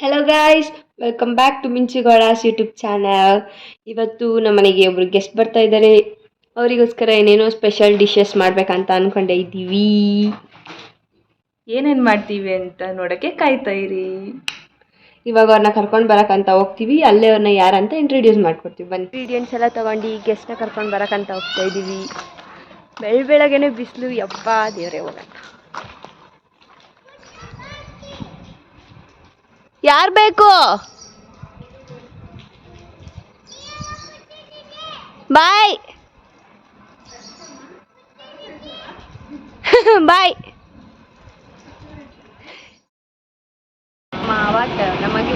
Hello guys, welcome back to Minchu Gowda's YouTube channel. ಇವತ್ತು ನಮ್ಮ ಮನೆಗೆ ಒಬ್ರು ಗೆಸ್ಟ್ ಬರ್ತಾ ಇದ್ದಾರೆ. ಅವರಿಗೋಸ್ಕರ ಏನೇನೋ ಸ್ಪೆಷಲ್ ಡಿಶಸ್ ಮಾಡ್ಬೇಕಂತ ಅನ್ಕೊಂಡೆ ಇದ್ದೀವಿ. ಏನೇನು ಮಾಡ್ತೀವಿ ಅಂತ ನೋಡೋಕ್ಕೆ ಕಾಯ್ತಾ ಇರಿ. ಇವಾಗ ಅವ್ರನ್ನ ಕರ್ಕೊಂಡು ಬರೋಕ್ಕಂತ ಹೋಗ್ತೀವಿ. ಅಲ್ಲೇ ಅವ್ರನ್ನ ಯಾರಂತ ಇಂಟ್ರೊಡ್ಯೂಸ್ ಮಾಡ್ಕೊಡ್ತೀವಿ. ಬನ್ನಿ. ಇಂಗ್ರೀಡಿಯೆಂಟ್ಸ್ ಎಲ್ಲ ತೊಗೊಂಡು ಗೆಸ್ಟ್ನ ಕರ್ಕೊಂಡು ಬರೋಕ್ಕಂತ ಹೋಗ್ತಾ ಇದ್ದೀವಿ. ಬೆಳಗ್ಗೆನೆ ಬಿಸಿಲು, ಯಪ್ಪ ದೇವರೇ ಹೋಗೋಣ. ಯಾರು ಬೇಕು? ಬಾಯ್ ಬಾಯ್. ನಮಗೆ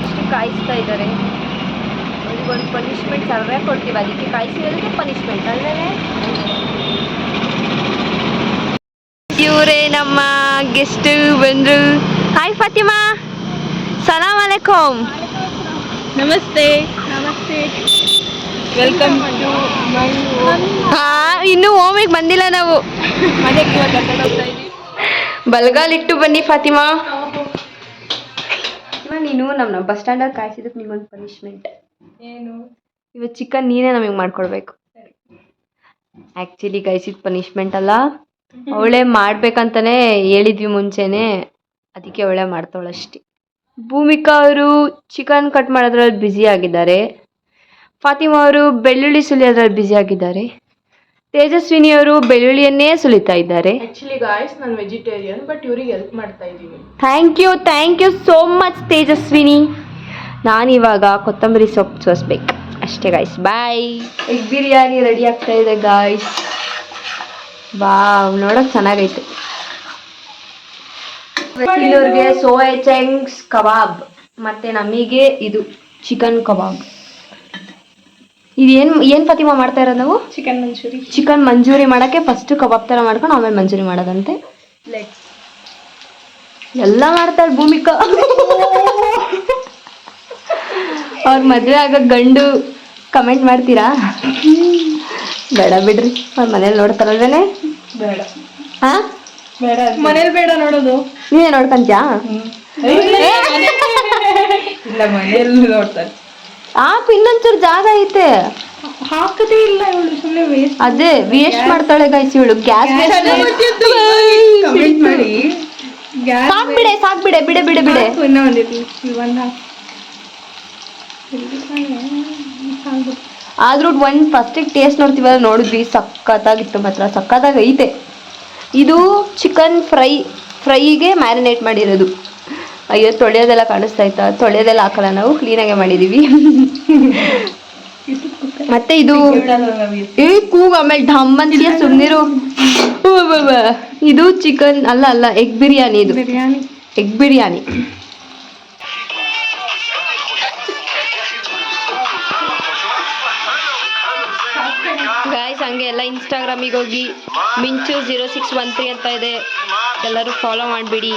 ಇಷ್ಟು ಕಾಯಿಸ್ತಾ ಇದ್ದಾರೆ. ಅವ್ರಿಗೊಂದು ಪನಿಷ್ಮೆಂಟ್ ಸರ್ವೇ ಕೊಡ್ತೀವಿ, ಅದಕ್ಕೆ ಕಾಯಿಸಿರೋದಕ್ಕೆ ಪನಿಷ್ಮೆಂಟ್ ಅಲ್ಲವೇ? ಇವರೇ ನಮ್ಮ ಗೆಸ್ಟ್ ಬಂದ್ರು. ಹಾಯ್ ಫಾತಿಮಾ, ಸಲಾಮ್ ಅಲೈಕುಮ್. ನಮಸ್ತೆ. ನಮಸ್ತೆ, ವೆಲ್ಕಮ್ ಟು ಮೈ ಇನ್ನೂ ಹೋಮಿಗೆ ಬಂದಿಲ್ಲ ನಾವು. ಮನೆಗೆ ಹೋಗ್ತಾ ಇದ್ದೀವಿ. ಬಲ್ಗಾಲಿಟ್ಟು ಬನ್ನಿ ಫಾತಿಮಾ. ನೀನು ನಮ್ಮ ಬಸ್ ಸ್ಟ್ಯಾಂಡಲ್ಲಿ ಕಾಯಿಸಿದಕ್ಕೆ ನಿಗೊಂದು ಪನಿಷ್ಮೆಂಟ್. ಏನು? ಇವತ್ತು ಚಿಕನ್ ನೀನೇ ನಮಗೆ ಮಾಡ್ಕೊಡ್ಬೇಕು. ಆ್ಯಕ್ಚುಲಿ ಕಾಯಿಸಿದ ಪನಿಷ್ಮೆಂಟ್ ಅಲ್ಲ, ಅವಳೇ ಮಾಡ್ಬೇಕಂತಾನೆ ಹೇಳಿದ್ವಿ ಮುಂಚೆನೆ, ಅದಕ್ಕೆ ಅವಳೇ ಮಾಡ್ತಾವಳಷ್ಟೇ. ಭೂಮಿಕಾ ಅವರು ಚಿಕನ್ ಕಟ್ ಮಾಡೋದ್ರಲ್ಲಿ ಬ್ಯುಸಿ ಆಗಿದ್ದಾರೆ. ಫಾತಿಮಾ ಅವರು ಬೆಳ್ಳುಳ್ಳಿ ಸುಲಿಯೋದ್ರಲ್ಲಿ ಬ್ಯುಸಿ ಆಗಿದ್ದಾರೆ. ತೇಜಸ್ವಿನಿ ಅವರು ಬೆಳ್ಳುಳ್ಳಿಯನ್ನೇ ಸುಲಿತಾ ಇದ್ದಾರೆ. ಆಕ್ಚುಲಿ ಗಾಯ್ಸ್, ನಾನು ವೆಜಿಟೇರಿಯನ್, ಬಟ್ ಇವ್ರಿಗೆ ಹೆಲ್ಪ್ ಮಾಡ್ತಾ ಇದ್ದೀನಿ. Thank you so much Tejaswini. ನಾನಿವಾಗ ಕೊತ್ತಂಬರಿ ಸೊಪ್ಪು ಸೋಸ್ಬೇಕು ಅಷ್ಟೇ guys. Bye. Egg biryani ready ಆಗ್ತಾ ಇದೆ ಗಾಯ್ಸ್. ವಾವ್, ನೋಡೋಕೆ ಚೆನ್ನಾಗೈತೆ. ಇಲ್ಲವ್ರಿಗೆ ಸೋಯಾ ಚಂಕ್ಸ್ ಕಬಾಬ್, ಮತ್ತೆ ನಮಗೆ ಇದು ಚಿಕನ್ ಕಬಾಬ್. ಇದೇನು ಫಾತಿಮಾ ಮಾಡ್ತಾ ಇರೋದು ನಾವು? ಚಿಕನ್ ಮಂಚೂರಿ ಮಾಡೋಕ್ಕೆ ಫಸ್ಟ್ ಕಬಾಬ್ ಥರ ಮಾಡ್ಕೊಂಡು ಆಮೇಲೆ ಮಂಚೂರಿ ಮಾಡೋದಂತೆ. ಎಲ್ಲ ಮಾಡ್ತಾರೆ ಭೂಮಿಕಾ. ಅವ್ರ ಮದುವೆ ಆಗ ಗಂಡು ಕಮೆಂಟ್ ಮಾಡ್ತೀರಾ? ಬೇಡ ಬಿಡ್ರಿ, ಅವ್ರ ಮನೇಲಿ ನೋಡ್ತಾರಲ್ವೇನೆ. ಬೇಡ. ಹಾ, ಬೇಡ, ಮನೇಲಿ ಬೇಡ ನೋಡೋದು. ನೀವೇ ನೋಡ್ಕೊಂತ್ಯಾ? ಇಲ್ಲ, ಮನೆಯಲ್ಲಿ ನೋಡ್ತಾರೆ. ಹಾಕು, ಇನ್ನೊಂಚೂರು ಜಾಗ ಐತೆ. ಹಾಕದೇ ಇಲ್ಲ ಇವಳು, ಸುಮ್ಮನೆ ವೇಸ್ಟ್. ಅದೇ ವೇಸ್ಟ್ ಮಾಡ್ತಾಳೆ ಗೈಸ್ ಇವಳು. ಗ್ಯಾಸ್ ಕಮೆಂಟ್ ಮಾಡಿ. ಸಾಕ್ಬಿಡೆ ಬಿಡೆ ಬಿಡೆ ಬಿಡೆ. ಇನ್ನೂ ಒಂದಿರ್ಲಿ, ಒಂದು ಆದ್ರೂ ಒಂದು ಫಸ್ಟಿಗೆ ಟೇಸ್ಟ್ ನೋಡ್ತೀವಲ್ಲ, ನೋಡಿದ್ವಿ, ಸಕ್ಕತ್ತಾಗಿತ್ತು ಮಾತ್ರ. ಸಕ್ಕತ್ತಾಗಿ ಐತೆ. ಇದು ಚಿಕನ್ ಫ್ರೈಗೆ ಮ್ಯಾರಿನೇಟ್ ಮಾಡಿರೋದು. ಅಯ್ಯೋ, ತೊಳೆಯೋದೆಲ್ಲ ಕಾಣಿಸ್ತಾ ಇತ್ತಾ? ತೊಳೆಯೋದೆಲ್ಲ ಹಾಕಲ್ಲ ನಾವು, ಕ್ಲೀನಾಗೆ ಮಾಡಿದ್ದೀವಿ. ಮತ್ತೆ ಇದು ಕೂಗು, ಆಮೇಲೆ ಢಮ್ ಅಂತೀಯ, ಸುಮ್ಮನಿರು. ಇದು ಚಿಕನ್ ಅಲ್ಲ, ಎಗ್ ಬಿರಿಯಾನಿ. ಇದು ಎಗ್ ಬಿರಿಯಾನಿ. ಗಾಯ್ಸ್, ಹಂಗೆ ಎಲ್ಲ ಇನ್ಸ್ಟಾಗ್ರಾಮಿಗೆ ಹೋಗಿ ಮಿಂಚು 0613 ಅಂತ ಇದೆ, ಎಲ್ಲರೂ ಫಾಲೋ ಮಾಡಿಬಿಡಿ.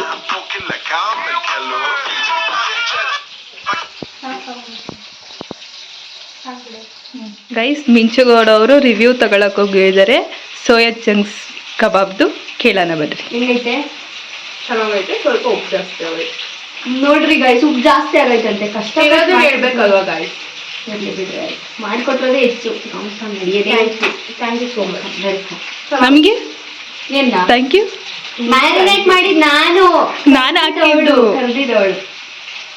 ಗೈಸ್, ಮಿಂಚುಗೌಡ ಅವರು ರಿವ್ಯೂ ತಗೊಳಕ್ ಹೋಗಿದ್ದಾರೆ ಸೋಯಾ ಚಂಕ್ಸ್ ಕಬಾಬ್ದು. ಕೇಳೋಣ ಬರ್ರಿ. ಹೆಂಗೈತೆ? ಚೆನ್ನಾಗೈತೆ, ಸ್ವಲ್ಪ ಉಪ್ಪು ಜಾಸ್ತಿ ಆಗೈತೆ. ನೋಡ್ರಿ ಗೈಸ್, ಉಪ್ಪು ಜಾಸ್ತಿ ಆಗೈತಂತೆ. ಕಷ್ಟ ಹೇಳ್ಬೇಕಲ್ವಾ ಗಾಯ್ಸ್? ಮಾಡಿಕೊಟ್ರದೇ ಹೆಚ್ಚು. Thank you so much. ನಮಗೆ ಏನ ಥ್ಯಾಂಕ್ ಯು. ಮ್ಯಾರಿನೇಟ್ ಮಾಡಿದ್ ನಾನು ಹಾಕಿದ್ದು. ಕರೆದಿದ್ದವಳು.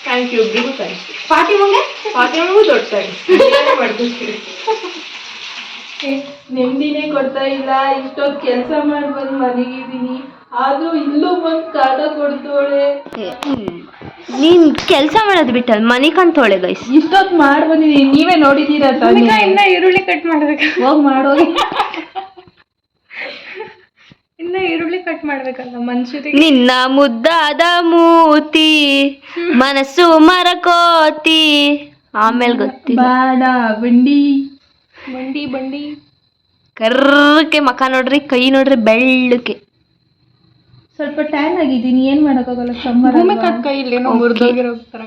Thank you. ಇಬ್ರಿಗೂ ಥ್ಯಾಂಕ್ ಯು. ಫಾತಿಮಾಗೂ ದೊಡ್ಡ ಥ್ಯಾಂಕ್ಸ್. ನೆಮ್ಮದಿನೇ ಕೊಡ್ತಾ ಇಲ್ಲ. ಇಷ್ಟೊಂದು ಕೆಲಸ ಮಾಡಿ ಬಂದು ಮನೆಗಿದ್ದೀನಿ, ಆದ್ರೂ ಇಲ್ಲೂ ಬಂದು ಕಾಟ ಕೊಡ್ತೋಳೆ. ನೀನ್ ಕೆಲಸ ಮಾಡೋದು ಬಿಟ್ಟಲ್ ಮನಿಕಂತೋಳೆ ಗೈಸ್. ಇಷ್ಟೊತ್ತು ಮಾಡಿ ಬಂದಿದ್ದೀನಿ, ನೀವೇ ನೋಡಿದ್ದೀರಾ ತಾನೇ. ಇನ್ನ ಈರುಳ್ಳಿ ಕಟ್ ಮಾಡ್ಬೇಕು. ಹೋಗಿ ಮಾಡೋಗಿ. ಇನ್ನ ಈರುಳ್ಳಿ ಕಟ್ ಮಾಡ್ಬೇಕಲ್ಲ ಮಂಚೂರಿ. ನಿನ್ನ ಮುದ್ದಾದ ಮೂತಿ ಮನಸ್ಸು ಮರಕೋತಿ, ಆಮೇಲೆ ಗೊತ್ತಿಲ್ಲ. ಬಾಡ ಬಂಡಿ ಕರ್ರಕ್ಕೆ ಮಕ ನೋಡ್ರಿ, ಕೈ ನೋಡ್ರಿ ಬೆಳ್ಳಕ್ಕೆ. ಸ್ವಲ್ಪ ಟ್ಯಾನ್ ಆಗಿದ್ದೀನಿ, ಏನ್ ಮಾಡಕ್ಕಾಗಲ್ಲ. ಸಂಬಾರ ಕೈ ಇಲ್ಲೇನೋ ಮುರಿದೋಗಿರೋ ತರ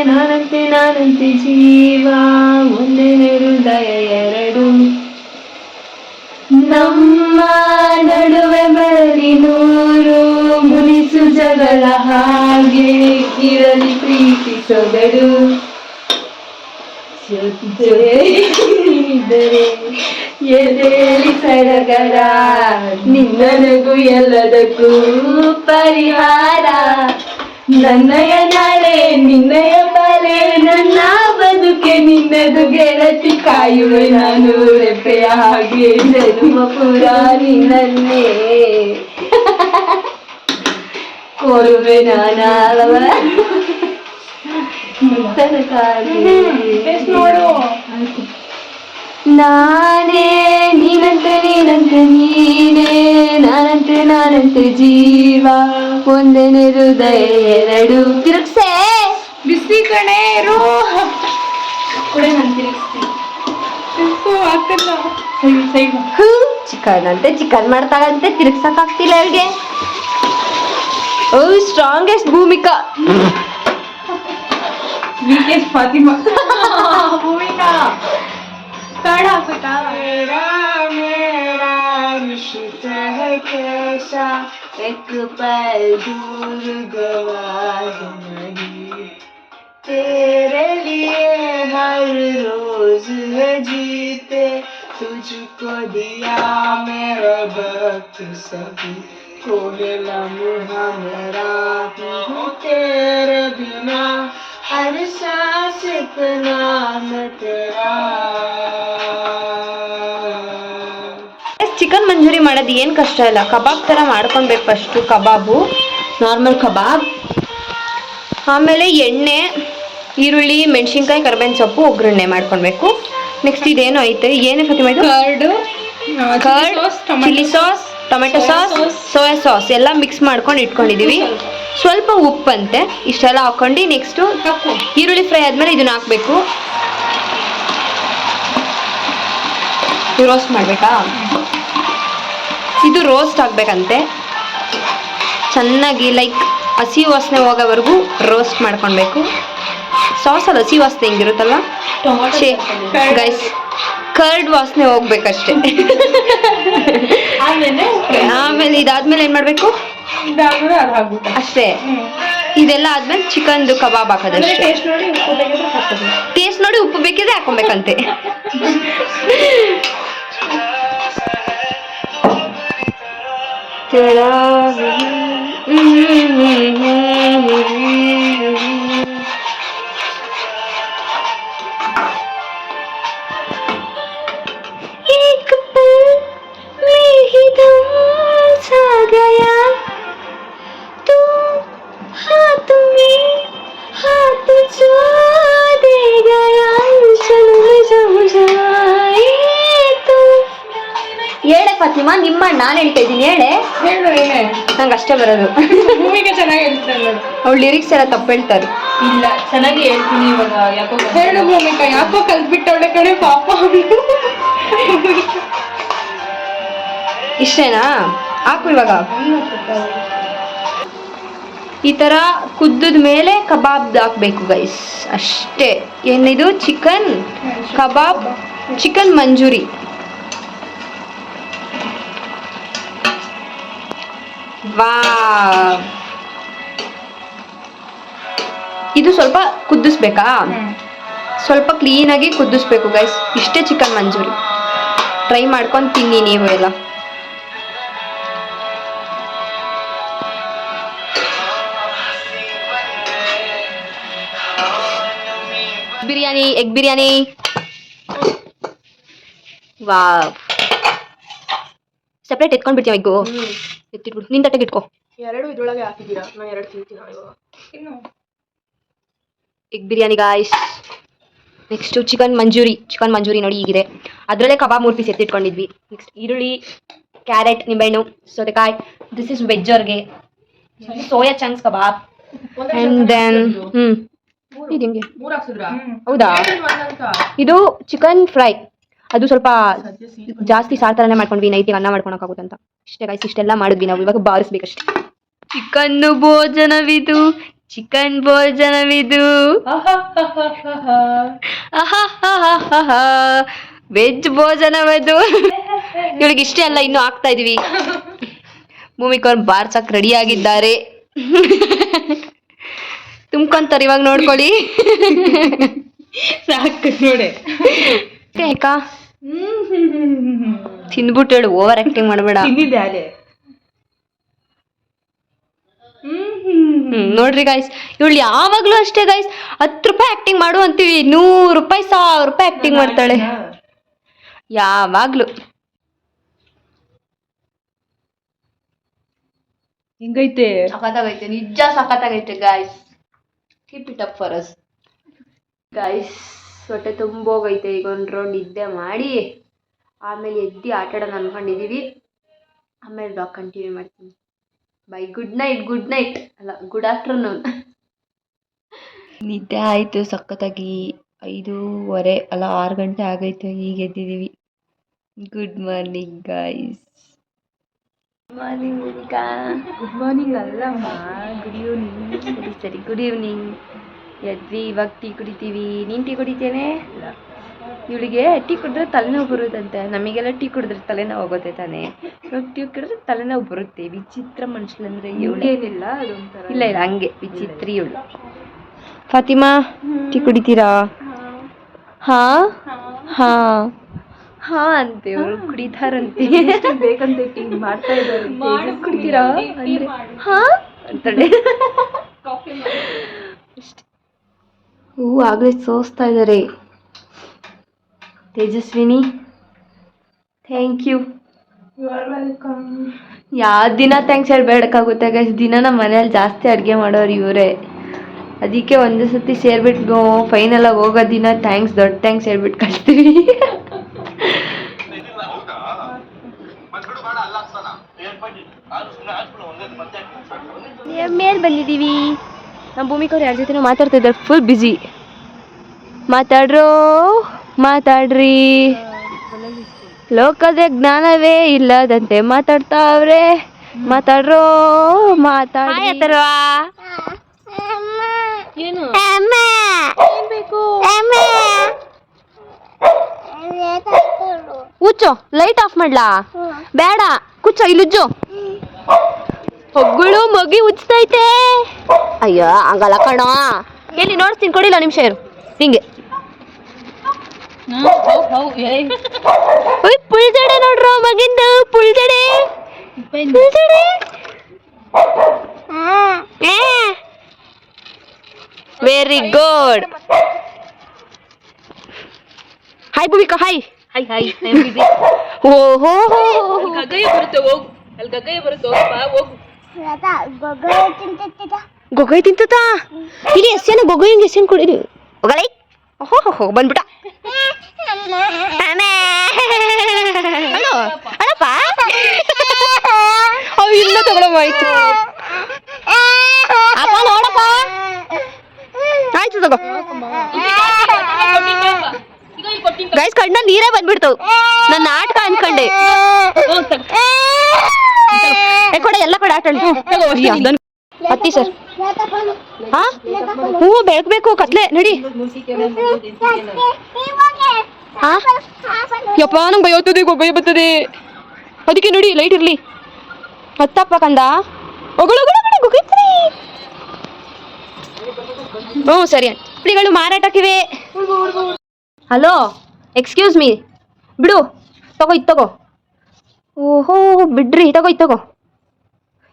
ನಾನಂತೆ ಜೀವ ಒಂದೇ ಹೃದಯ ಎರಡು, ನಮ್ಮ ನಡುವೆ ಹಾಗೆ ಇರಲಿ ಪ್ರೀತಿ ಸೊಗಡು ಇದ್ದರೆ ಎದೆಯಲ್ಲಿ ಸಡಗರ ನಿನ್ನ ನಗು ಎಲ್ಲದಕ್ಕೂ ಪರಿಹಾರ ನನ್ನಯ ನಾಳೆ ನಿನ್ನಯ ಬಾಳೆ ನನ್ನ ಬದುಕೆ ನಿನ್ನದು ಗೆಳತಿ ಕಾಯುವೆ ನಾನು ರೆಪ್ಪೆಯ ಹಾಗೆ ಜನ್ಮ ಪುರ ನಿನ್ನನ್ನೇ ಕೋರುವೆ ನಾನವ ನಾನೇ ನೀನಂತೆ ನೀನಂತೆ ನೀನೇ ನಾನಂತೆ ಜೀವ ಒಂದನೇ ಹೃದಯ ಎರಡು ತಿರುಗ್ಸೆ ಬಿಸಿ ಕಣೆ ಚಿಕನ್ ಅಂತೆ ಚಿಕನ್ ಮಾಡ್ತಾಗಂತೆ ತಿರುಗ್ಸಕ್ಕಾಗ್ತಿಲ್ಲ ಅವ್ರಿಗೆ ಓ strongest Bhumika weakest Fatima Bhumika card ಹಾಕ್ಬೇಕಾ एक पल दूर गवाह नहीं तेरे लिए हर रोज है जीते तुझको दिया मेरा वक्त सभी कोई लम्हा मेरा हूँ तेरे बिना हर सांस एक नाम तेरा ಚಿಕನ್ ಮಂಚೂರಿ ಮಾಡೋದು ಏನು ಕಷ್ಟ ಇಲ್ಲ ಕಬಾಬ್ ಥರ ಮಾಡ್ಕೊಳ್ಬೇಕು ಫಸ್ಟು ಕಬಾಬು ನಾರ್ಮಲ್ ಕಬಾಬ್ ಆಮೇಲೆ ಎಣ್ಣೆ ಈರುಳ್ಳಿ ಮೆಣಸಿನ್ಕಾಯಿ ಕರಿಬೇವಿನ ಸೊಪ್ಪು ಒಗ್ಗರಣೆ ಮಾಡ್ಕೊಳ್ಬೇಕು ನೆಕ್ಸ್ಟ್ ಇದೇನೋ ಐತೆ ಏನೇ ಫಾತಿಮಾ ಇದು curd chilli sauce tomato sauce soya sauce ಎಲ್ಲ ಮಿಕ್ಸ್ ಮಾಡ್ಕೊಂಡು ಇಟ್ಕೊಂಡಿದ್ದೀವಿ ಸ್ವಲ್ಪ ಉಪ್ಪಂತೆ ಇಷ್ಟೆಲ್ಲ ಹಾಕ್ಕೊಂಡು ನೆಕ್ಸ್ಟು ಈರುಳ್ಳಿ ಫ್ರೈ ಆದಮೇಲೆ ಇದನ್ನ ಹಾಕಬೇಕು ರೋಸ್ಟ್ ಮಾಡಬೇಕಾ ಇದು ರೋಸ್ಟ್ ಆಗಬೇಕಂತೆ ಚೆನ್ನಾಗಿ ಲೈಕ್ ಹಸಿ ವಾಸನೆ ಹೋಗೋವರೆಗೂ ರೋಸ್ಟ್ ಮಾಡ್ಕೊಳ್ಬೇಕು ಸಾಸಲ್ಲಿ ಹಸಿ ವಾಸನೆ ಹೆಂಗಿರುತ್ತಲ್ಲ ಗೈಸ್ ಕರ್ಡ್ ವಾಸನೆ ಹೋಗ್ಬೇಕಷ್ಟೆ ಆಮೇಲೆ ಇದಾದ್ಮೇಲೆ ಏನು ಮಾಡಬೇಕು ಅಷ್ಟೇ ಇದೆಲ್ಲ ಆದ್ಮೇಲೆ ಚಿಕನ್ದು ಕಬಾಬ್ ಹಾಕೋದಷ್ಟೇ ಟೇಸ್ಟ್ ನೋಡಿ ಉಪ್ಪು ಬೇಕಿದ್ರೆ ಹಾಕೊಬೇಕಂತೆ एक पल में ही दम सा गया तू हाथ में हाथ जो दे गया चलो मुझे तू ಹೇಳೆ ಫಾತಿಮಾ ನಿಮ್ಮ ನಾನು ಹೇಳ್ತಾ ಇದ್ದೀನಿ ಹೇಳೆ ನಂಗೆ ಅಷ್ಟೇ ಬರೋದು ಭೂಮಿಕಾ ಚೆನ್ನಾಗಿ ಹೇಳ್ತಾರೆ ನೋಡು ಅವಳು ಲಿರಿಕ್ಸ್ ಎಲ್ಲ ತಪ್ಪು ಹೇಳ್ತಾರೆ ಇಲ್ಲ ಚೆನ್ನಾಗಿ ಹೇಳ್ತೀನಿ ಇವಾಗ ಯಾಕೋ ಹೇಳು ಭೂಮಿಕಾ ಯಾಕೋ ಕಲ್ತ್ಬಿಟ್ಟವಳೆ ಕಡೆ ಪಾಪ ಇಷ್ಟೇನಾ ಹಾಕು ಇವಾಗ ಈ ಥರ ಕುದ್ದದ ಮೇಲೆ ಕಬಾಬ್ ಹಾಕಬೇಕು ಗೈಸ್ ಅಷ್ಟೇ ಏನಿದು chicken kebab chicken Manchurian wow ಇದು ಸ್ವಲ್ಪ ಕುದಿಸ್ಬೇಕಾ ಸ್ವಲ್ಪ ಕ್ಲೀನಾಗಿ ಕುದಿಸ್ಬೇಕು ಗೈಸ್ ಇಷ್ಟೇ ಚಿಕನ್ ಮಂಚೂರಿ ಟ್ರೈ ಮಾಡ್ಕೊಂಡು ತಿನ್ನಿ ನೀವು ಎಲ್ಲ biryani egg biryani wow separate ಎತ್ಕೊಂಡ್ಬಿಡ್ತೀವಿ ಎಗ್ಗು ಎತ್ತಿಟ್ಬಿಡು ನಿನ್ ತಟ್ಟೆಗೆ ಇಟ್ಕೋ ಎರಡು ಇದ್ರೊಳಗೆ ಹಾಕಿದ್ದೀರಾ ನಾನು ಎರಡು ತಿಂತೀನಿ ಇವಾಗ egg biryani guys next chicken Manchurian ನೋಡಿ ಹೀಗಿದೆ ಅದರಲ್ಲೇ ಕಬಾಬ್ 3 ಪೀಸ್ ಎತ್ತಿಟ್ಕೊಂಡಿದ್ವಿ ನೆಕ್ಸ್ಟ್ ಈರುಳ್ಳಿ ಕ್ಯಾರೆಟ್ ನಿಂಬೆಹಣ್ಣು ಸೌತೆಕಾಯಿ ದಿಸ್ ಇಸ್ ವೆಜ್ಜರ್ಗೆ soya chunks kebab and then ಇದು ಹೆಂಗೆ ಹೌದಾ ಇದು ಚಿಕನ್ ಫ್ರೈ ಅದು ಸ್ವಲ್ಪ ಜಾಸ್ತಿ ಸಾರು ಥರನೇ ಮಾಡ್ಕೊಂಡ್ವಿ ನೈಟಿಗೆ ಅನ್ನ ಮಾಡ್ಕೊಳಕ್ಕಾಗುತ್ತಂತ ಇಷ್ಟೇ ಗೈಸ್ ಇಷ್ಟೆಲ್ಲ ಮಾಡಿದ್ವಿ ನಾವು ಇವಾಗ ಬಾರಿಸ್ಬೇಕಷ್ಟೆ ಚಿಕನ್ ಭೋಜನವಿದು ವೆಜ್ ಭೋಜನವದು ಇವಳಿಗೆ ಇಷ್ಟೇ ಅಲ್ಲ ಇನ್ನೂ ಆಗ್ತಾ ಇದೀವಿ ಭೂಮಿಕಾ ಅವ್ರು ಬಾರ್ಸಕ್ ರೆಡಿ ಆಗಿದ್ದಾರೆ ತುಂಬ್ಕೊಂತಾರೆ ಇವಾಗ ನೋಡ್ಕೊಳ್ಳಿ. ಸಾಕು ನೋಡಿ. ಅಕ್ಕ ತಿಂದ್ಬಿಟ್ಟು ಹೇಳು, ಓವರ್ ಆಕ್ಟಿಂಗ್ ಮಾಡಬೇಡ. ತಿಂದಿದ್ದೆ ಅದೇ. ನೋಡ್ರಿ ಗಾಯ್ಸ್, ಇವಳು ಯಾವಾಗ್ಲೂ ಅಷ್ಟೇ ಗಾಯ್ಸ್, 10 ರೂಪಾಯಿ ಆಕ್ಟಿಂಗ್ ಮಾಡು ಅಂತೀವಿ, 100 ರೂಪಾಯಿ 1000 ರೂಪಾಯಿ ಆಕ್ಟಿಂಗ್ ಮಾಡ್ತಾಳೆ ಯಾವಾಗ್ಲೂ. ಹಿಂಗೈತೆ, ಸಖತ್ತಾಗೈತೆ, ನಿಜ ಸಖತ್ತಾಗೈತೆ guys. Keep it up for us guys. ಹೊಟ್ಟೆ ತುಂಬೋಗೈತೆ. ಈಗ ಒಂದು ರೌಂಡ್ ನಿದ್ದೆ ಮಾಡಿ ಆಮೇಲೆ ಎದ್ದು ಆಟ ಆಡೋಣ ಅನ್ಕೊಂಡಿದೀವಿ. ಆಮೇಲೆ ಬ್ಲಾಗ್ ಕಂಟಿನ್ಯೂ ಮಾಡ್ತೀನಿ. Bye, good night. Good night ಅಲ್ಲ, ಗುಡ್ ಆಫ್ಟರ್ನೂನ್. ನಿದ್ದೆ ಆಯಿತು ಸಖತ್ತಾಗಿ. 5:15 ಅಲ್ಲ 6 ಗಂಟೆ ಆಗೈತೆ, ಈಗ ಎದ್ದಿದ್ದೀವಿ. Good morning guys. Good morning Bhumika. Good morning ಅಲ್ಲಮ್ಮ, ಗುಡ್ ಈವ್ನಿಂಗ್. ಸರಿ, ಗುಡ್ ಈವ್ನಿಂಗ್. ಎದ್ವಿ, ಇವಾಗ ಟೀ ಕುಡಿತೀವಿ. ನೀನು ಟೀ ಕುಡಿತೇನೆ? ಇವಳಿಗೆ ಟೀ ಕುಡಿದ್ರೆ ತಲೆನೋವು ಬರುತ್ತಂತೆ. ನಮಗೆಲ್ಲ ಟೀ ಕುಡಿದ್ರೆ ತಲೆನೋವು ಹೋಗುತ್ತೆ ತಾನೆ. ಇವಾಗ ಟೀ ಕುಡಿದ್ರೆ ತಲೆನೋವು ಬರುತ್ತೆ. ವಿಚಿತ್ರ ಮನುಷ್ಯನಂದ್ರೆ ಇವಳೇನಿಲ್ಲ, ಅದೊಂಥರ. ಇಲ್ಲ ಇಲ್ಲ, ಹಂಗೆ ವಿಚಿತ್ರ ಇವಳು. ಫಾತಿಮಾ, ಟೀ ಕುಡಿತೀರಾ? ಹಾ ಹಾ ಹಾ ಅಂತೆ. ಇವಳು ಕುಡಿತಾರಂತೆ. ಬೇಕಂತ ಟೀ ಮಾಡ್ತಾ ಇದ್ದಾರೆ. ಕುಡಿತೀರಾ ಅಂದ್ರೆ ಹಾ ಅಂತಾಳೆ. ಆಗ್ಲೇ ಸೋಸ್ತಾ ಇದ್ದಾರೆ. Tejaswini, thank you. You are welcome. ಯಾವ ದಿನ ಥ್ಯಾಂಕ್ಸ್ ಹೇಳ್ಬೇಡಕ್ಕಾಗುತ್ತೆ ಗೈಸ್. ದಿನ ನಮ್ಮ ಮನೇಲಿ ಜಾಸ್ತಿ ಅಡುಗೆ ಮಾಡೋರು ಇವರೇ. ಅದಕ್ಕೆ ಒಂದೇ ಸತಿ ಸೇರ್ಬಿಟ್ಟು ಫೈನಲ್ ಆಗಿ ಹೋಗೋ ದಿನ ಥ್ಯಾಂಕ್ಸ್, ದೊಡ್ಡ ಥ್ಯಾಂಕ್ಸ್ ಹೇಳ್ಬಿಟ್ಟು ಕಳಿಸ್ತೀವಿ. ಮೇಲೆ ಬಂದಿದ್ದೀವಿ. ನಮ್ಮ ಭೂಮಿಕವ್ರು ಯಾರ ಜೊತೆ ಮಾತಾಡ್ತಾ ಇದ್ದಾರೆ. Full busy. ಮಾತಾಡ್ರಿ. ಲೋಕದ ಜ್ಞಾನವೇ ಇಲ್ಲದಂತೆ ಮಾತಾಡ್ತಾವ್ರೆ. ಮಾತಾಡ್ರೋ ಮಾತಾಡ್ತಲ್ವಾ? ಏನು ಬೇಕು? ಹುಚ್ಚು, ಲೈಟ್ ಆಫ್ ಮಾಡ್ಲಾ? ಬೇಡ, ಕುಚ್ಚ ಇಲ್ಲುಜ್ಜು. ಹೊಗಳು ಮಗಿ ಉಚ್ತೈತೆ. ಅಯ್ಯೋ ಹಂಗಲ್ಲ ಕಣೋ. ಎಲ್ಲಿ ನೋಡ್ತೀನಿ, ಕೊಡಿಲ್ಲ ನಿಮಿಷ ಇರು. ಹಿಂಗೆ ಪುಳ್ಜಡೆ ನೋಡ್ರು ಮಗಿಂದ. ಪುಳ್ಜಡೆ very good. Hi Bhumika, hi. Hi. ಓಹೋ, ಗಗ್ಗಯ್ಯ ಬರುತ್ತೆ, ಹೋಗು. ಅಲ್ಲಿ ಗಗ್ಗಯ್ಯ ಬರುತ್ತೆ, ಹೋಗಪ್ಪ, ಹೋಗು. ಗೊಗ್ಗೈ ತಿಂತದ. ಇಲ್ಲಿ ಎಸ್ಸೇನ ಗೊಗ್ಗಯ್ಯಂಗೆ ಎಸ್ಸೇನು ಕೊಡಿರಿ. ಹೋಗಲೈ. ಓಹೋ ಬಂದ್ಬಿಟ್ಟ. ಅಳಪ್ಪ. ಅವು ಇಲ್ಲ ತಗೊಳಮ್ಮ. ಆಯ್ತು ಅಪ್ಪ, ನೋಡಪ್ಪ. ಆಯ್ತು ತಗೋ. ಗೈಸ್, ಕಣ್ಣಲ್ಲಿ ನೀರೇ ಬಂದ್ಬಿಡ್ತವು. ನನ್ನ ನಾಟಕ ಅನ್ಕೊಂಡೆ. ಕೊಡ, ಎಲ್ಲ ಕೊಡ ಆಟ ಆಡಿ. ಹತ್ತಿ ಸರ್. ಹಾ ಹ್ಞೂ, ಬೆಳಗ್ಬೇಕು, ಕತ್ಲೆ ನಡಿ. ಹಾ ಯಪ್ಪ, ನಂಗೆ ಭಯ ಬರ್ತದೆ. ಅದಕ್ಕೆ ನೋಡಿ, ಲೈಟ್ ಇರಲಿ. ಹತ್ತಪ್ಪ ಕಂದ. ಹ್ಞೂ ಸರಿ. ಹಪ್ಪಳಿಗಳು ಮಾರಾಟಕ್ಕಿವೆ. Hello, excuse me. ಬಿಡು, ತಗೋ, ಇದು ತಗೋ. ಓಹೋ ಬಿಡ್ರಿ, ತಗೋ, ಇದು ತಗೋ.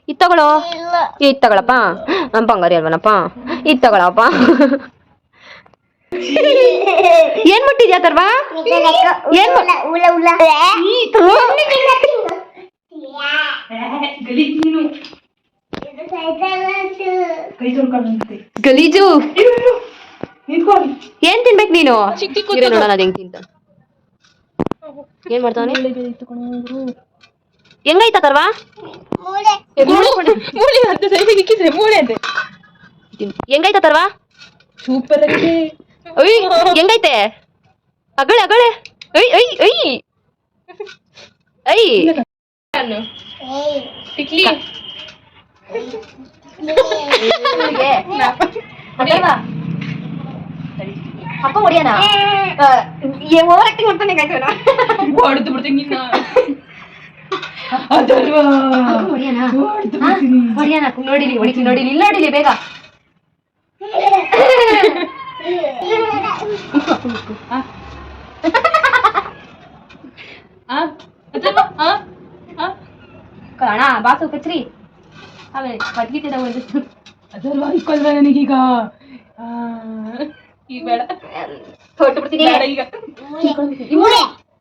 ಇದು ತಗೊಳ್ಳೋ. ಇದು ತಗೊಳಪ್ಪ. ಬಂಗಾರಿ ಅಲ್ವನಪ್ಪ. ಇದು ತಗೊಳಪ್ಪ. ಏನ್ ಮುಟ್ಟಿದ್ಯಾ ತರ್ವಾ? ಗಲೀಜು. ಏನ್ ತಿನ್ಬೇಕು ನೀನು? ನೋಡೋಣ ಅದು ಹೆಂಗ್ ತಿಂತ. ಏನ್ ಮಾಡ್ತಾನೆ? ಹೆಂಗೈತ ತರ್ವಾ? ಹೆಂಗೈತ ತರ್ವಾ? ಸೂಪರ್ ಆಗಿದೆ. ಅಯ್ಯ, ಹೆಂಗೈತೆ? ಅಗಳೆ ಅಗಳೆ. ಅಯ್ ಅಯ್ ಅಯ್ ಅಯ್. ಅಪ್ಪ ಹೊಡಿಯೋಣ. ಓವರ್ ಆಕ್ಟಿಂಗ್ ಮಾಡ್ತಾನೆ. ಹೊಡೆದು ಬಿಡ್ತೀನಿ ನಿನ್ನ. ನೋಡಿಲಿ ಹೊಡಿತೀನಿ ನೋಡಿಲಿ ಇಲ್ಲಿ ನೋಡಿಲಿ ಬೇಗ ಕಣ ಬಾಸು ಕಚ್ರಿ ಆಮೇಲೆ ಬದ್ಗಿಟ್ಟಿದ ಒಂದು ಅದಲ್ವಾ ಇಕ್ಕೊಲ್ವಾ ನನಗೀಗ ಈಗ ಬೇಡ ಹೊಟ್ಟು ಬಿಡ್ತೀನಿ ಈಗ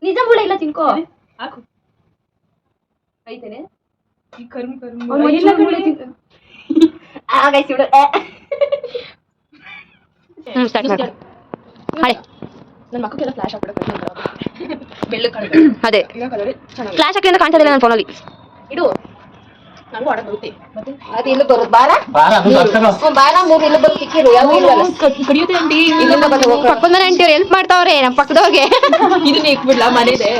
ನಿಜ ಮೂಳೆ ಇಲ್ಲ ತಿನ್ಕೋ ಹಾಕು ಐತೇನೆ ಈ ಕರ್ಮ್ ಕರ್ಮ್ ನನ್ನ ಮಕ್ಕಳಿಗೆಲ್ಲ ಫ್ಲಾಶ್ ಹಾಕ್ಬಿಡಕ್ಕೆ ಬೆಳ್ಳು ಕಾಣುತ್ತೆ ಅದೇ ಈಗ ಕಲರ್ ಚೆನ್ನಾಗಿ ಫ್ಲಾಶ್ ಹಾಕಿ ಅಂತ ಕಾಣ್ತಾ ಇಲ್ಲ ನನ್ನ ಫೋನಲ್ಲಿ ಇಡು ನನಗೂ ಆಡಕ್ ಬರುತ್ತೆ ಮತ್ತೆ ಅದು ಇಲ್ಲಿ ಬರುತ್ತೆ ಬಾರ ಬಾರ ಮೂರು ಇಲ್ಲಿ ಬರುತ್ತೆ ಸಿಕ್ಕಿರು ಯಾವ ಇಲ್ವಲ್ಲ ಕಡಿಯುತ್ತೆ ಆಂಟಿ ಪಕ್ಕದ ಮನೆ ಆಂಟಿಯವ್ರು ಹೆಲ್ಪ್ ಮಾಡ್ತಾವ್ರೆ ನಮ್ಮ ಪಕ್ಕದವ್ರಿಗೆ ಇದನ್ನ ಇಕ್ಬಿಡ್ಲಾ ಮನೆದೆ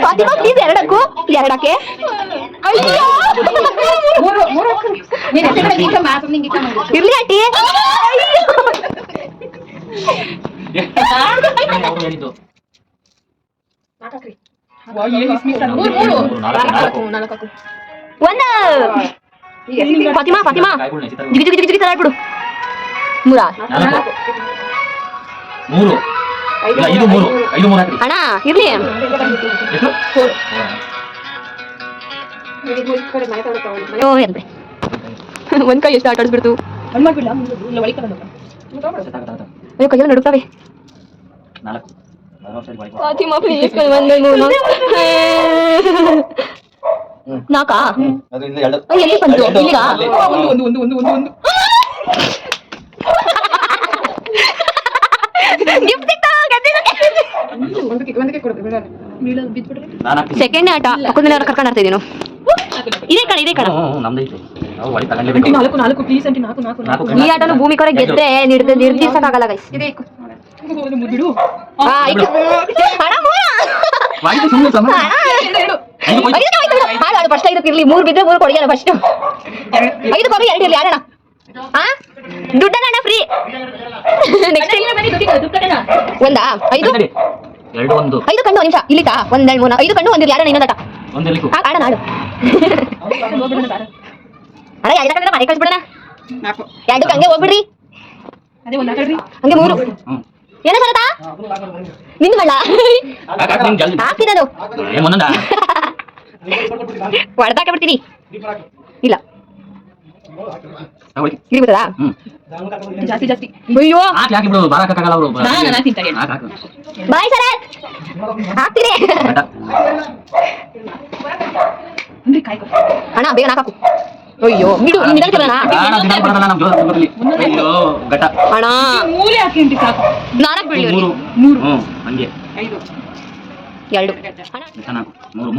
ಫಾತಿಮಾ ಪ್ಲೀಸ್ ಎರಡಕ್ಕೂ ಎರಡಕ್ಕೆ ಇರ್ಲಿ ಆಂಟಿ ಒಂದು ಫಾತಿಮಾ ಫಾತಿಮಾ ಜಿಗಿ ಜಿಗಿ ಜಿಗಿ ಜಿಗಿ ತರ ಆಡ್ಬಿಡು ಮೂರಾ ಮೂರು ಇದು ಮೂರು ಐದು ಮೂರು ಹಾಕ್ರಿ ಅಣ್ಣ ಇರ್ಲಿ ಎಷ್ಟು ಇರ್ಲಿ ಒಂದ್ ಕೈ ಎಷ್ಟು ಆಟ ಆಡಿಸ್ಬಿಡ್ತು ಅಯ್ಯೋ ಕೈಯಲ್ಲಿ ನಡುತ್ತವೆ ನಾಲ್ಕು ಫಾತಿಮಾ ಪ್ಲೀಸ್ ಒಂದು ನಾಕಾ ಅದರಿಂದ ಎರಡು ಎಲ್ಲಿ ಬಂತು ಇಲ್ಲಿಗ ಒಂದು ಸೆಕೆಂಡ್ ಆಟ ಪಕ್ಕದ ಕರ್ಕೊಂಡು ಆಡ್ತಾ ಇದೀನಿ ಇದೇ ಕಣ ಇದೇ ಕಣ ನಮ್ದೈತೆ ನಾವು ಹೊಡಿ ತಗೊಂಡ್ಲೇಬೇಕು ನಾಲ್ಕು ಪ್ಲೀಸ್ ಆಂಟಿ ನಾಲ್ಕು ಈ ಆಟನು ಭೂಮಿ ಕೊರೆ ಗೆದ್ದೆ ನಿರ್ದಿಸಕ್ಕಾಗಲ್ಲ ಗೈಸ್ ಬಿಡು ಫಸ್ಟ್ ಐದಕ್ಕೆ ಇರ್ಲಿ ಮೂರು ಬಿದ್ರೆ ಮೂರು ಕೊಡಿಯಲ್ಲ ಫಸ್ಟ್ ಐದಕ್ಕೆ ಹೋಗಿ ಎರಡು ಇರ್ಲಿ ಆಡೋಣ ದುಡ್ಡಣ್ಣ ಫ್ರೀ ಒಂದಾ ಐದು ಎರಡು ಒಂದು ಐದು ಕಣ್ಣು ನಿಮಿಷ ಇಲ್ಲಿತಾ ಒಂದೆರಡು ಮೂರು ಐದು ಕಣ್ಣು ಒಂದಿರ್ಲಿ ಆಡೋಣ ಇನ್ನೊಂದಾಟ ಒಂದೆಲ್ಲಿಗೂ ಆಡೋಣ ಆಡು ಅಣ್ಣ ಎರಡು ಕಡೆ ಮನೆ ಕಳ್ಸ್ಬಿಡೋಣ ಎರಡಕ್ಕೆ ಹಂಗೆ ಹೋಗ್ಬಿಡ್ರಿ ಹಂಗೆ ಮೂರು ಏನ ಸರತಾ ನಿಂದು ಮಳ್ಳ ಹಾಕ್ತೀನಿ ಅದು ಹೊಡೆದಾಕ ಬಿಡ್ತೀನಿ ಇಲ್ಲ ಇಲ್ಲಿ ಬರ್ತದಾ ಜಾಸ್ತಿ ಅಯ್ಯೋ ಬಾಯ್ ಸರ ಹಾಕ್ತೀನಿ ಅಣ್ಣ ಬೇಗ ಹಾಕು ಅಯ್ಯೋ ಬಿಡು ಅಣ್ಣ ಮೂಲೆ ಹಾಕಿ ಸಾಕು ನಾಲ್ಕು ಬೀಳಿ ಹಂಗೆ ಎರಡು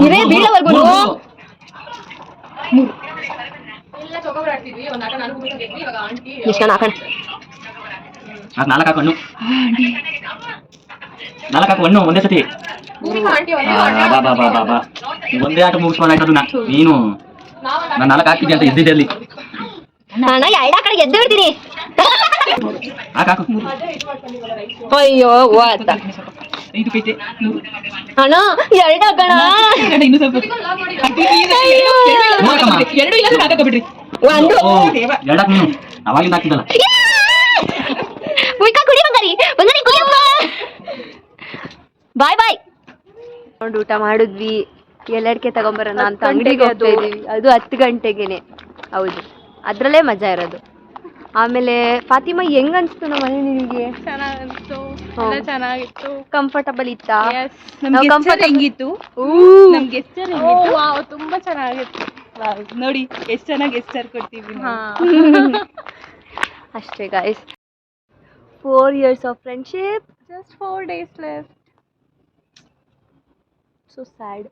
ಇವೇ ಬೀಳವರೆಗೂ ಎಷ್ಟು ಹಾಕೋಣ ನಾಲ್ಕು ಹಾಕೊಂಡು ನಾಲ್ಕು ಹಾಕು ಹಣ್ಣು ಒಂದೇ ಸತಿ ಬಾ ಒಂದೇ ಆಟ ಮುಗಿಸ್ಕೊಂಡು ಆಯ್ತದನ್ನ ನೀನು ನಾನು ನಾಲ್ಕು ಹಾಕಿದ್ದೆ ಅಂತ ಎದ್ದಿದ್ದೆ ಅಲ್ಲಿ ಅಣ್ಣ ಎರಡು ಆ ಕಡೆ ಎದ್ದು ಬಿಡ್ತೀನಿ ಹಾಕು ಅಯ್ಯೋ ಆತ ಅಣ್ಣ ಎರಡು ಹಾಕೋಣ ಇನ್ನು ಸ್ವಲ್ಪ ಎರಡು ಇಲ್ಲ ಹಾಕಬಿಡ್ರಿ ಒಂದು ಎರಡಾಕ್ ನೀನು ಅವಾಗಿಂದ ಹಾಕಿದ್ದಲ್ಲ ಕುಡಿ ಬಂಗಾರಿ ಬಂಗಾರಿ ಕುಡಿಯಮ್ಮ ಬಾಯ್ ಬಾಯ್ ನೋಡಿ ಊಟ ಮಾಡಿದ್ವಿ ಎಲ್ಲಡಿಕೆ ತಗೊಂಬರೋಣ ಅಂತ ಅಂಗಡಿಗೆ ಹೋಗ್ತಾ ಇದೀವಿ ಅದು 10 ಗಂಟೆಗೆನೆ ಹೌದು ಅದ್ರಲ್ಲೇ ಮಜಾ ಇರೋದು ಆಮೇಲೆ ಫಾತಿಮಾ ಹೆಂಗ್ ಅನ್ಸ್ತು ನಮ್ಮ ಮನೆ ನಿನಗೆ ಚೆನ್ನಾಗಿತ್ತು ಕಂಫರ್ಟಬಲ್ ಇತ್ತಾ ಹೆಂಗಿತ್ತು ನಮ್ಗೆ ತುಂಬಾ ಚೆನ್ನಾಗಿತ್ತು ನೋಡಿ ಎಷ್ಟು ಚೆನ್ನಾಗಿ ಎಸ್ಟರ್ ಕೊಡ್ತೀವಿ ಅಷ್ಟೇ guys 4 years of friendship just 4 days left so sad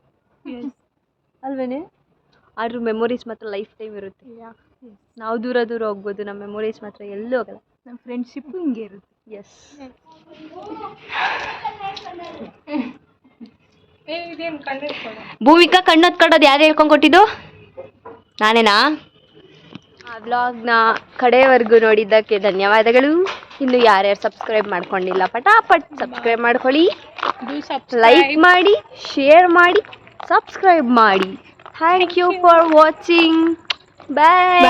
ಅಲ್ವೇನೆ ಆದ್ರೂ ಮೆಮೊರೀಸ್ ಮಾತ್ರ ಲೈಫ್ ಟೈಮ್ ಇರುತ್ತೆ ನಾವು ದೂರ ದೂರ ಹೋಗ್ಬೋದು ನಮ್ಮ ಮೆಮೊರೀಸ್ ಮಾತ್ರ ಎಲ್ಲೂ ಹೋಗಲ್ಲ ನಮ್ಮ ಫ್ರೆಂಡ್ಶಿಪ್ ಹಿಂಗೆ ಇರುತ್ತೆ ಎಸ್ ಭೂಮಿಕಾ ಕಣ್ಣತ್ ಕಡೋದು ಯಾರು ಹೇಳ್ಕೊಂಡು ಕೊಟ್ಟಿದ್ದು ನಾನೇನಾ ಆ ವ್ಲಾಗ್ನ ಕಡೆಯವರೆಗೂ ನೋಡಿದ್ದಕ್ಕೆ ಧನ್ಯವಾದಗಳು ಇನ್ನು ಯಾರ್ಯಾರು ಸಬ್ಸ್ಕ್ರೈಬ್ ಮಾಡ್ಕೊಂಡಿಲ್ಲ ಪಟಾಪಟ್ ಸಬ್ಸ್ಕ್ರೈಬ್ ಮಾಡ್ಕೊಳ್ಳಿ, ಲೈಕ್ ಮಾಡಿ, ಶೇರ್ ಮಾಡಿ, ಸಬ್ಸ್ಕ್ರೈಬ್ ಮಾಡಿ. Thank you for watching. Bye.